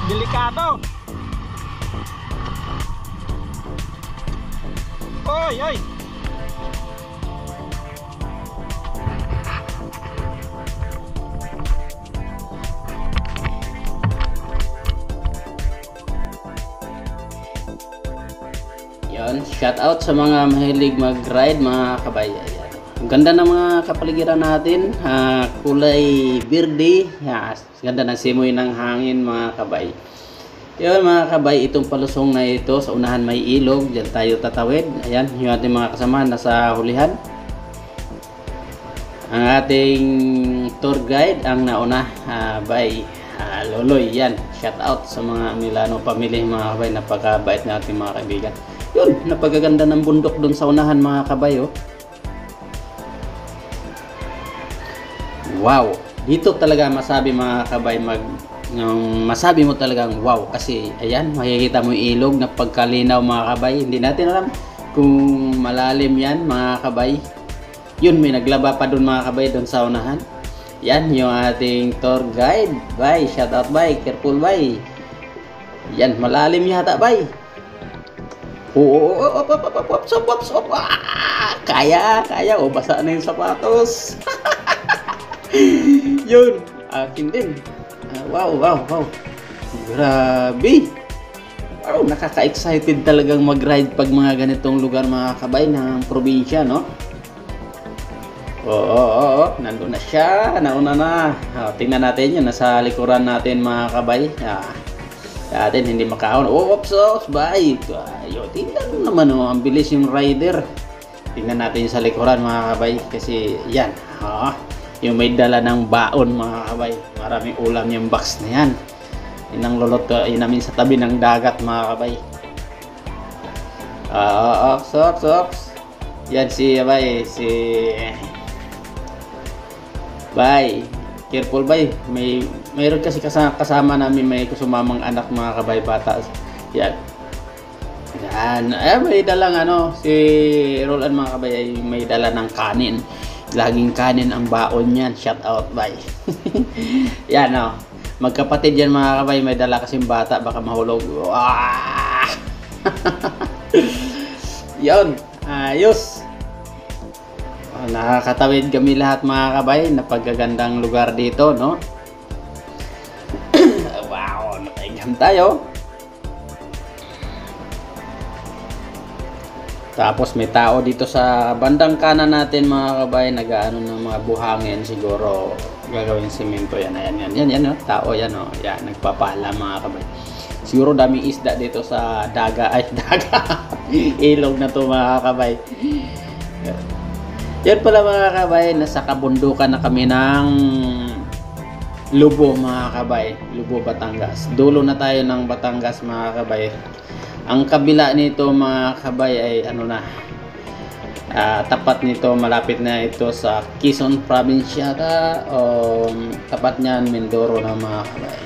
Delikado. Oy, oy. Yon, shout out sa mga mahilig mag-ride mga kabay. Ayan. Ang ganda ng mga kapaligiran natin, kulay verde, ganda ng simoy ng hangin mga kabay. Yun mga kabay, itong palusong na ito, sa unahan may ilog, dyan tayo tatawid. Ayan, yung ating mga kasama nasa hulihan. Ang ating tour guide ang nauna by Loloy. Yan, shout out sa mga Milano family mga kabay, napakabait na ating mga kaibigan. Yun, napagaganda ng bundok dun sa unahan mga kabay. Oh. Wow, dito talaga masabi mga kabay, masabi mo talagang wow, kasi ayan, makikita mo yung ilog na pagkalinaw mga kabay. Hindi natin alam kung malalim yan mga kabay. Yun, may naglaba pa dun mga kabay dun sa unahan. Yan yung ating tour guide. Bye, shout out bye, careful bye. Yan, malalim yata bye. Kaya, oh, basa na yung sapatos. Yun, akin din. Wow. Grabe. Wow, nakaka-excited talagang mag-ride pag mga ganitong lugar mga kabay ng probinsya, no? Oo, nandun na siya, nauna na. Tingnan natin yun, nasa likuran natin mga kabay. Atin hindi makahon. Oops, bye. Ayun, tingnan naman, oh, ang bilis yung rider. Tingnan natin sa likuran mga kabay, kasi yan, yung may dala ng baon mga kabay. Maraming ulam yung box na yan. Inang lulot ko namin sa tabi ng dagat mga kabay. Ops. Yan si bye. Careful bye. Mayroon kasi kasama namin, may sumamang anak mga kabay, bata. Yan. May dalang si Roland mga kabay, ay may dala ng kanin. Laging kanin ang baon yan. Shout out bye. Yan magkapatid yan mga kabay, may dala kasing bata, baka mahulog. Yun, ayos. Nakakatawid kami lahat mga kabay, napagagandang lugar dito, no? Wow, nakaigam tayo. Tapos may tao dito sa bandang kanan natin mga kabay, nag-aano ng mga buhangin, siguro gagawin semento yan. Yan, tao yan, yan, nagpapala mga kabay. Siguro daming isda dito sa daga ilog na to mga kabay. Yan pala mga kabay, nasa kabundukan na kami ng Lubo mga kabay, Lubo, Batangas. Dulo na tayo ng Batangas mga kabay. Ang kabila nito mga kabay ay tapat nito, malapit na ito sa Quezon Province yata, o tapat niyan Mindoro na mga kabay.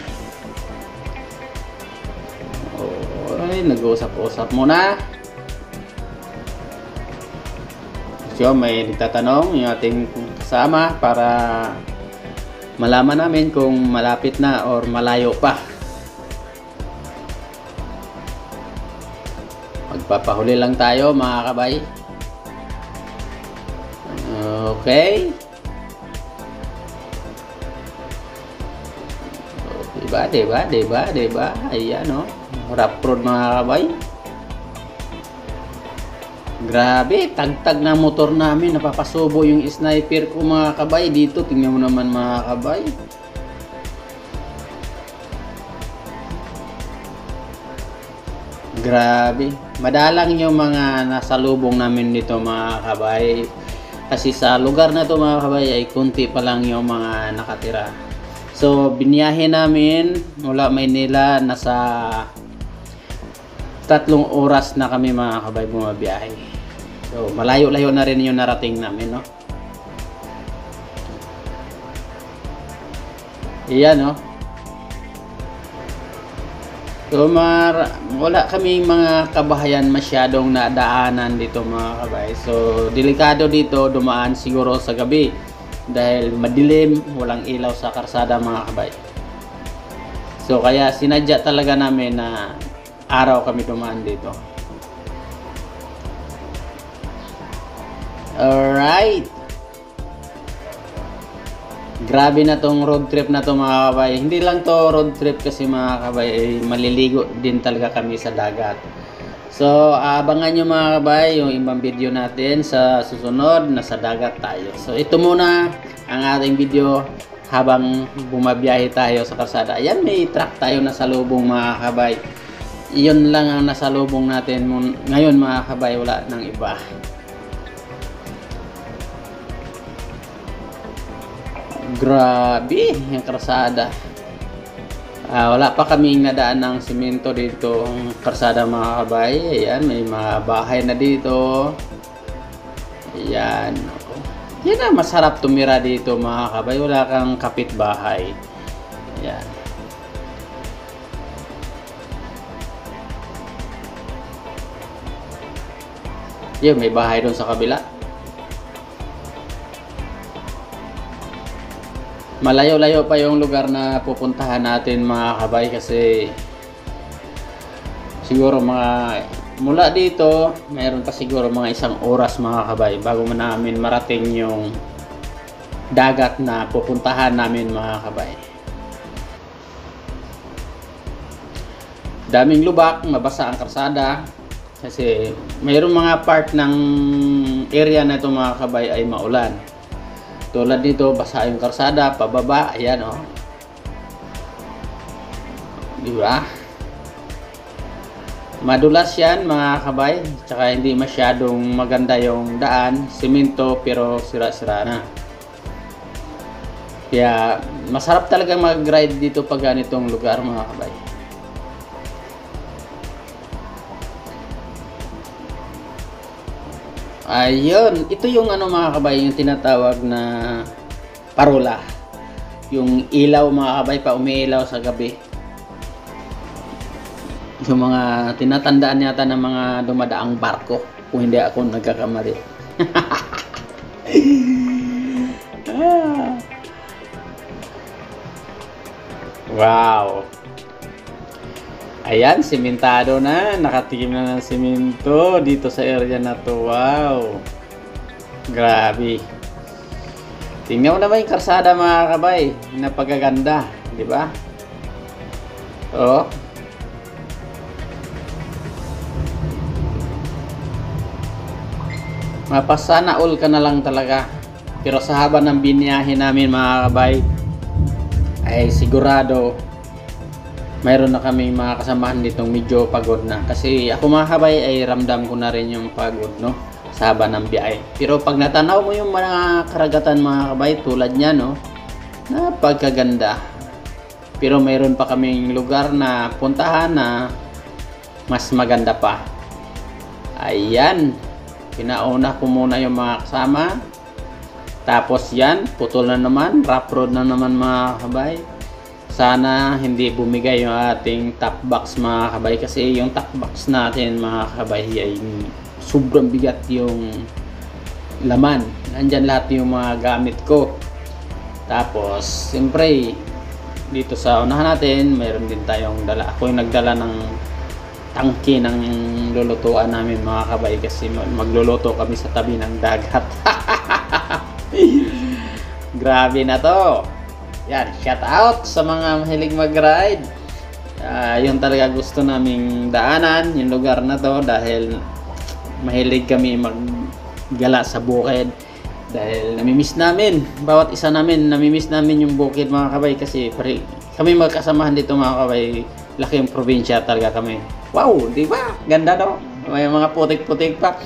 Nag-uusap-usap muna. So, may nagtatanong yung ating kasama para malaman namin kung malapit na or malayo pa. Magpapahuli lang tayo mga kabay. Okay. Diba? Ayan, rough road mga kabay. Grabe, tagtag na motor namin, napapasubo yung sniper ko mga kabay dito. Tingnan mo naman mga kabay. Grabe, madalang yung mga nasa lubong namin dito mga kabay. Kasi sa lugar na to mga kabay ay kunti pa lang yung mga nakatira. So biniyahe namin mula Maynila, nasa 3 oras na kami mga kabay bumabiyahe. So malayo-layo na rin yung narating namin, no? Iyan, So wala kaming mga kabahayan masyadong nadaanan dito mga kabay. So delikado dito dumaan siguro sa gabi dahil madilim, walang ilaw sa karsada mga kabay. So So kaya sinadya talaga namin na araw kami dumaan dito. Alright. Grabe na tong road trip na to mga kabay. Hindi lang to road trip kasi mga kabay, maliligo din talaga kami sa dagat. So abangan nyo mga kabay yung ibang video natin sa susunod. Nasa dagat tayo. So ito muna ang ating video habang bumabiyahe tayo sa kalsada. Ayan, may truck tayo na salubong mga kabay. Iyon lang ang nasalubong natin ngayon mga kabay, wala nang iba. Grabe yung kalsada. Wala pa kaming nadaan ng simento dito ang kalsada mga kabay. Ayan, may mga bahay na dito. Ayan. Yan na, masarap tumira dito mga kabay. Wala kang kapitbahay. Ayan. Yan, may bahay doon sa kabila. Malayo-layo pa yung lugar na pupuntahan natin mga kabay kasi siguro mula dito mayroon pa siguro mga 1 oras mga kabay bago namin marating yung dagat na pupuntahan namin mga kabay. Daming lubak, mabasa ang kalsada kasi mayroong mga part ng area na ito mga kabay ay maulan. Tulad dito, basa yung kalsada, pababa, ayan o. Diba? Madulas yan mga kabay, tsaka hindi masyadong maganda yung daan, simento pero sira-sira na. Kaya masarap talaga mag-ride dito pag ganitong lugar mga kabay. Ayun, ito yung mga kabay, yung tinatawag na parola. Yung ilaw mga kabay pa umiilaw sa gabi. Yung mga tinatandaan yata ng mga dumadaang barko, kung hindi ako nagkakamali. Wow. Ayan, simentado na. Nakatikim na ng simento dito sa area na to. Wow. Grabe. Tingnan mo naman yung kalsada mga kabay. Napakaganda. Di ba? Oh. Mapasana all ka na lang talaga. Pero sa haba ng biniyahe namin mga kabay, ay sigurado mayroon na kami mga kasamahan ditong medyo pagod na. Kasi ako mga kabay ay ramdam ko na rin yung pagod, no? Sa haba ng biyahe. Pero pag natanaw mo yung mga karagatan mga kabay, tulad niya, no? Napagkaganda. Pero mayroon pa kaming lugar na puntahan na mas maganda pa. Ayan. Pinauna ko muna yung mga kasama. Tapos yan, putol na naman. Rough road na naman mga kabay. Sana hindi bumigay yung ating top box mga kabay kasi yung top box natin mga kabay ay sobrang bigat yung laman. Nandyan lahat yung mga gamit ko. Tapos siyempre dito sa unahan natin mayroon din tayong dala. Ako yung nagdala ng tangke ng lulutuan namin mga kabay kasi magluluto kami sa tabi ng dagat. Grabe na to. Yan, shout out sa mga mahilig mag-ride. Yung talaga gusto naming daanan, yung lugar na to dahil mahilig kami maggala sa bukid. Dahil namimiss namin, bawat isa namin, namimiss namin yung bukid mga kabay kasi kami magkasamahan dito mga kabay, laking probinsya talaga kami. Wow, di ba? Ganda no? May mga putik-putik pa.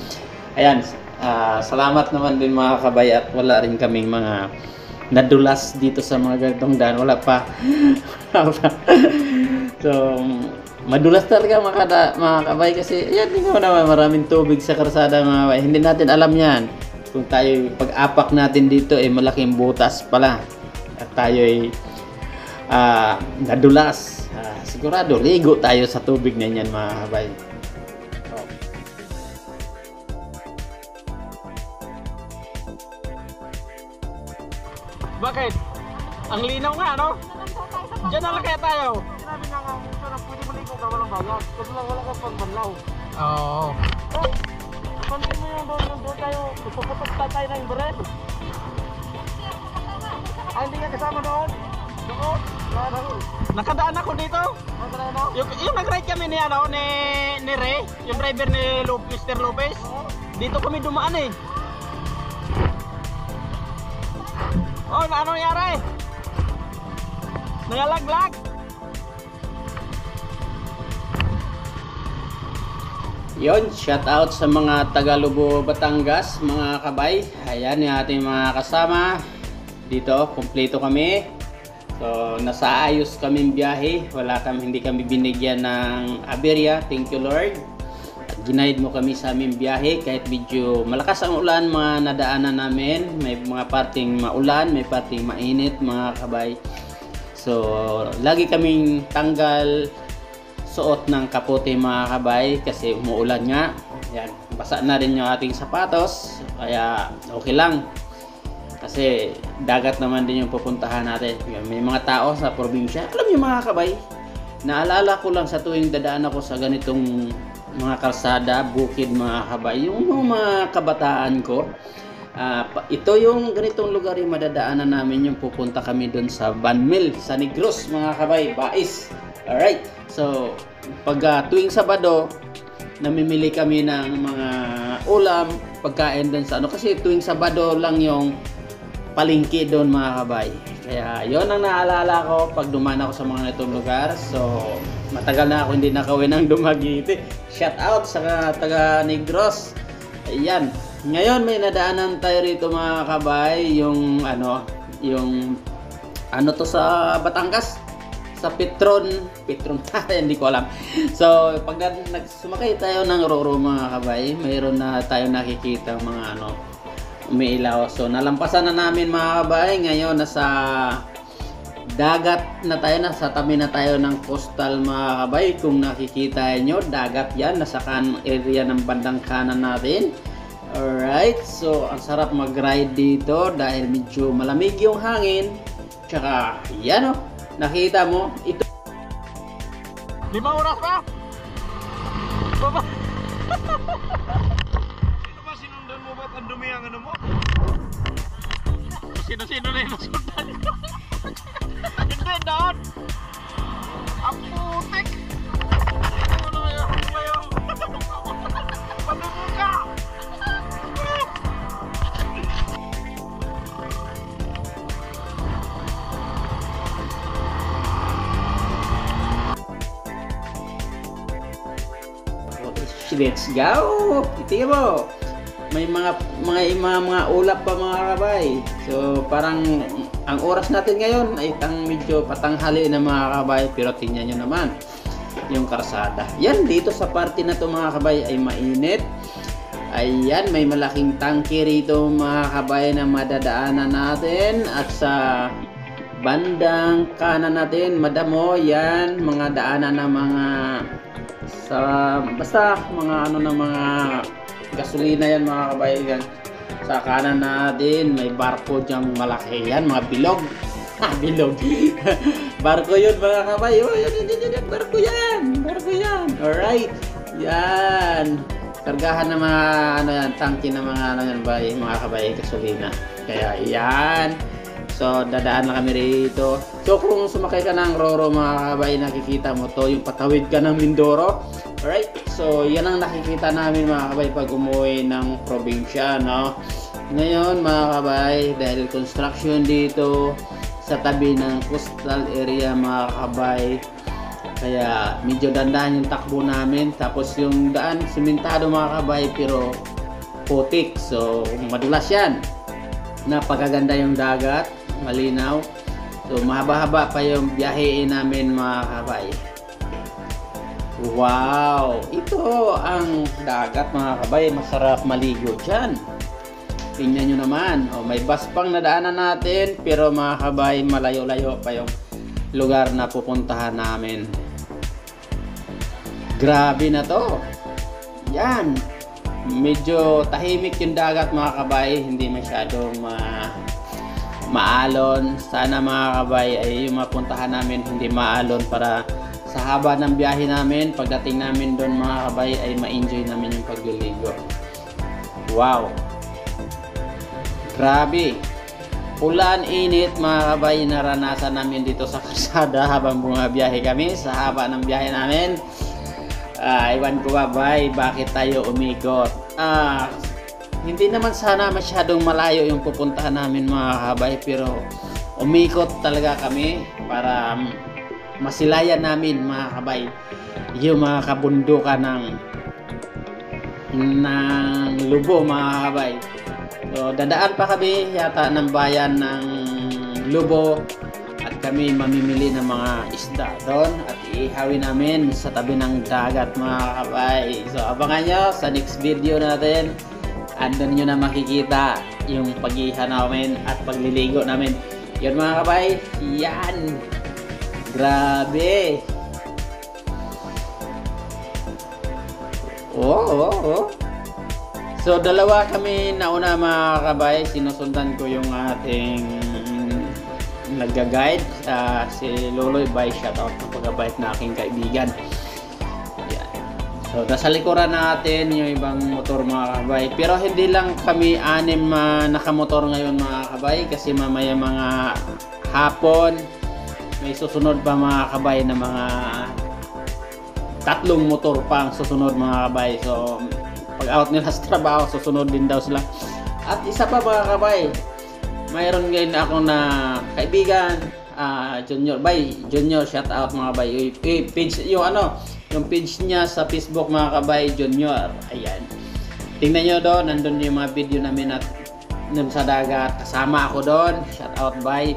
Ayan, salamat naman din mga kabay at wala rin kaming mga nadulas dito sa mga ganitong daan, wala pa. So madulas talaga mga kabay kasi yan, tingnan mo naman maraming tubig sa kalsada mga kabay. Hindi natin alam yan kung tayo pag-apak natin dito malaking butas pala at tayo ay nadulas. Sigurado ligo tayo sa tubig na yan mga kabay. Bakit? Ang linaw nga, no? Diyan na lang kaya tayo. Sinabi na nga ito na pwede maligo ka walang bayad. Kasi lang wala kang pagbanlaw. Oo. Pansin mo yung doon tayo. Puputok tayo na yung beret. Ay, hindi ka kasama doon. Doon. Nakadaan ako dito. Yung nag-ride kami ni ano ni Ray, yung driver ni Mr. Lopez. Dito kami dumaan eh. Oh, ano nangyari? Nangalaglag. Yon, shout out sa mga taga Lubo, Batangas, mga kabay. Ayan yung ating mga kasama. Dito, kumpleto kami. So, nasa ayos kaming biyahe. Hindi kami binigyan ng aberya. Thank you Lord. At ginaid mo kami sa aming biyahe. Kahit medyo malakas ang ulan, mga nadaanan namin. May mga parting maulan, may parting mainit, mga kabay. So, lagi kaming tanggal suot ng kapote, mga kabay, kasi umuulan nga. Yan, basa na rin yung ating sapatos. Kaya okay lang. Kasi dagat naman din yung pupuntahan natin. May mga tao sa probinsya. Alam niyo mga kabay, naalala ko lang sa tuwing dadaan ako sa ganitong mga kalsada, bukid, mga kabay, yung mga kabataan ko. Ito yung ganitong lugar yung madadaanan namin, yung pupunta kami doon sa Banmil, sa Negros, mga kabay, Bais. Alright, so pag tuwing Sabado, namimili kami ng mga ulam, pagkain doon sa ano, kasi tuwing Sabado lang yung palengke doon, mga kabay. Kaya yon ang naalala ko pag dumaan ako sa mga ganitong lugar. So matagal na ako hindi nakawin ng Dumaguete. Shout out sa taga Negros. Ayan, ngayon may nadaanan tayo rito, mga kabay, yung ano to sa Batangas, sa Petron hindi ko alam. So pag sumakay tayo ng Roro, mga kabay, mayroon na tayo nakikita mga umiilaw. So nalampasan na namin, mga kabay. Ngayon nasa dagat na tayo, nasa tabi na tayo ng coastal, mga kabay. Kung nakikita nyo, dagat yan, nasa area ng bandang kanan natin. Alright, so ang sarap mag-ride dito dahil medyo malamig yung hangin. Tsaka yan nakita mo ito. 5 oras pa? Baba. Sino ba sinundan mo? Ba't ang dumi ang ano mo? Sino na yung nasundan? Hindi, doon! Ang putik! Ano yun? Panubo ka! Let's go! Tingnan mo, may mga ulap pa, mga kabay. So parang ang oras natin ngayon ay medyo patanghali na, mga kabay, pero tingnan nyo naman yung karsada. Yan, dito sa parte na to, mga kabay, ay mainit. Ayan, may malaking tangke rito, mga kabay, na madadaanan natin. At sa bandang kanan natin, madamo yan, mga daanan ng mga basta mga ng mga gasolina yan, mga kabayan. Sa kanan natin may barko diyang malaki yan, mga bilog. Bilog. Barko yun, mga kabayan. Yan, barko yan. Alright, yan, kargahan ng mga yan, tangke ng mga yan, mga kabayan, gasolina. Kaya yan, so dadaan na kami rito. So kung sumakay ka ng Roro, mga kabay, nakikita mo to, yung patawid ka ng Mindoro. Alright, so yan ang nakikita namin, mga kabay, pag umuwi ng probinsya, Ngayon, mga kabay, dahil construction dito sa tabi ng coastal area, mga kabay, kaya medyo dandahan yung takbo namin. Tapos yung daan simentado, mga kabay, pero putik, so madulas yan. Napakaganda yung dagat, malinaw. So mahaba-haba pa yung biyahe namin, mga kabay. Wow! Ito ang dagat, mga kabay. Masarap maligo dyan. Tingnan nyo naman. May bus pang nadaanan natin, pero, mga kabay, malayo-layo pa yung lugar na pupuntahan namin. Grabe na to. Yan. Medyo tahimik yung dagat, mga kabay. Hindi masyadong maalon. Sana mga kabay ay yung mapuntahan namin hindi maalon para sa haba ng biyahe namin, pagdating namin doon mga kabay ay ma-enjoy namin yung pagliligo. Wow! Grabe! Ulan, init mga kabay, naranasan namin dito sa kalsada habang bumabiyahe kami sa haba ng biyahe namin. Iwan ko ba bakit tayo umikot? Hindi naman sana masyadong malayo yung pupuntahan namin mga kabay, pero umikot talaga kami para masilayan namin mga kabay yung mga kabundukan ng Lubo mga kabay. So dadaan pa kami yata ng bayan ng Lubo at kami mamimili ng mga isda doon at ihawin namin sa tabi ng dagat mga kabay. So abangan nyo sa next video natin. Andun nyo na makikita yung pag-iha namin at pagliligo namin. Yun mga kabay, yan! Grabe! Oh. So dalawa kami nauna mga kabay, sinusundan ko yung ating nagga-guide, si Loloy Bay, shoutout ng pagkabait na aking kaibigan. Yan. So nasa likuran natin yung ibang motor mga kabay, pero hindi lang kami anim nakamotor ngayon mga kabay, kasi mamaya mga hapon may susunod pa mga kabay na mga 3 motor pang susunod mga kabay. So pag out nila sa trabaho, susunod din daw sila. At isa pa mga kabay, mayroon ngayon ako na kaibigan, Junior, shout out mga kabay. Page, yung page niya sa Facebook mga kabay, Junior. Ayan. Tingnan nyo doon, nandun yung mga video namin at sa dagat. Kasama ako doon. Shout out by.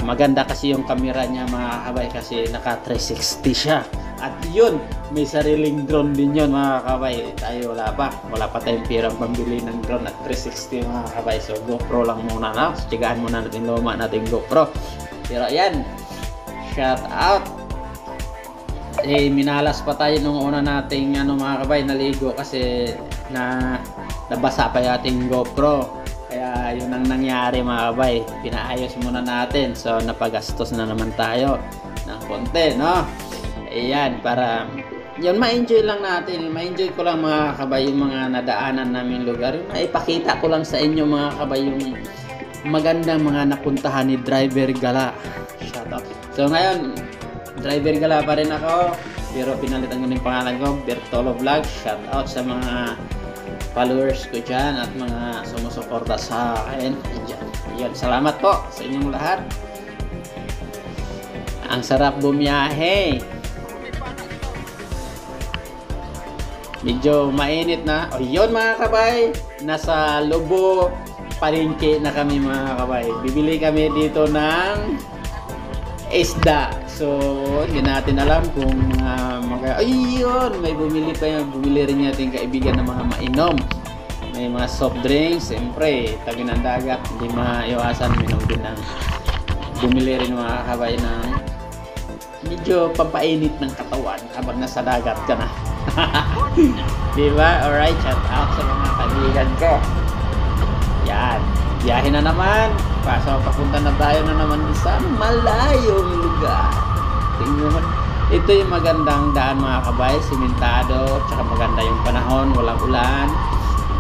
Maganda kasi yung camera niya mga kabay kasi naka 360 siya. At yun, may sariling drone din yun mga kabay. Tayo wala pa tayong pirang pambili ng drone at 360 mga kabay. So GoPro lang muna na. Tigaan muna natin luma natin GoPro. Pero ayan, shout out. Minalas pa tayo nung una nating mga kabay naligo kasi nabasa pa yung ating GoPro. Kaya yun ang nangyari mga kabay. Pinaayos muna natin. So napagastos na naman tayo ng konti, no? Ayan, para yun, ma-enjoy lang natin. Ma-enjoy ko lang mga kabay yung mga nadaanan namin lugar. Ipakita ko lang sa inyo mga kabay yung magandang mga napuntahan ni Driver Gala. Shout out. So ngayon, Driver Gala pa rin ako, pero pinalitan ko ng pangalan ko, Bertolo Vlog. Shout out sa mga followers ko dyan at mga sumusuporta sa akin. Ayan, salamat po sa inyong lahat. Ang sarap bumiyahe. Medyo mainit na. O yun mga kabay, nasa Lubo palengke na kami mga kabay. Bibili kami dito ng isda. So hindi natin alam kung ayun, may bumili rin natin kaibigan ng mga mainom. May mga soft drinks, siyempre tagi ng dagat, hindi maiwasan minom din ng bumili rin mga kabay ng medyo pampainit ng katawan habang nasa dagat ka na. Diba? Alright, shout out sa mga kaibigan ko. Yan, biyahe na naman. Papunta na tayo na naman sa malayong lugar. Tingnan mo, ito yung magandang daan mga kabay, simentado, tsaka maganda yung panahon, walang ulan.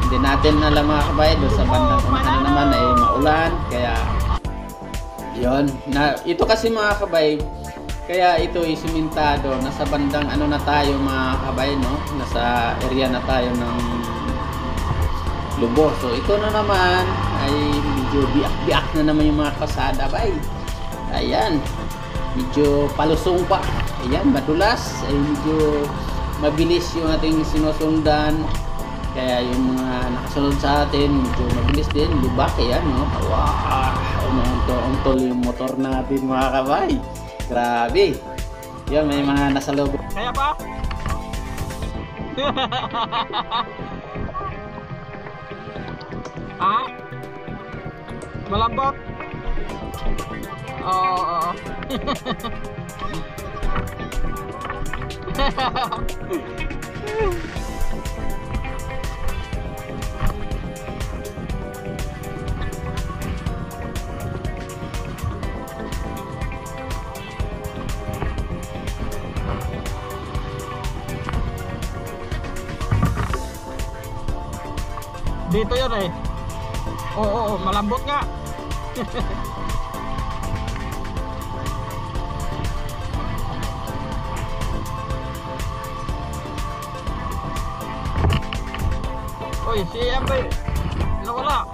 Hindi natin alam mga kabay, doon sa bandang unahan na naman ay maulan. Kaya yun, ito kasi mga kabay, kaya ito ay simentado, nasa bandang na tayo mga kabay, no? Nasa area na tayo ng Lubo. So ito na naman ay medyo biak-biak na naman yung mga kasada, bay. Ayan, medyo palusong pa. Ayan, madulas, ay medyo mabilis yung ating sinusundan. Kaya yung mga nakasunod sa atin, medyo mabilis din, lubak. Ayan, no? Wow, umuntol yung motor natin mga kabay. Grabe. Yan, may mga nasa loob. Kaya pa? Ha? Malambot? Oo. Dito yun eh. Oo, malambot nga. Uy, si Amber. Nawala.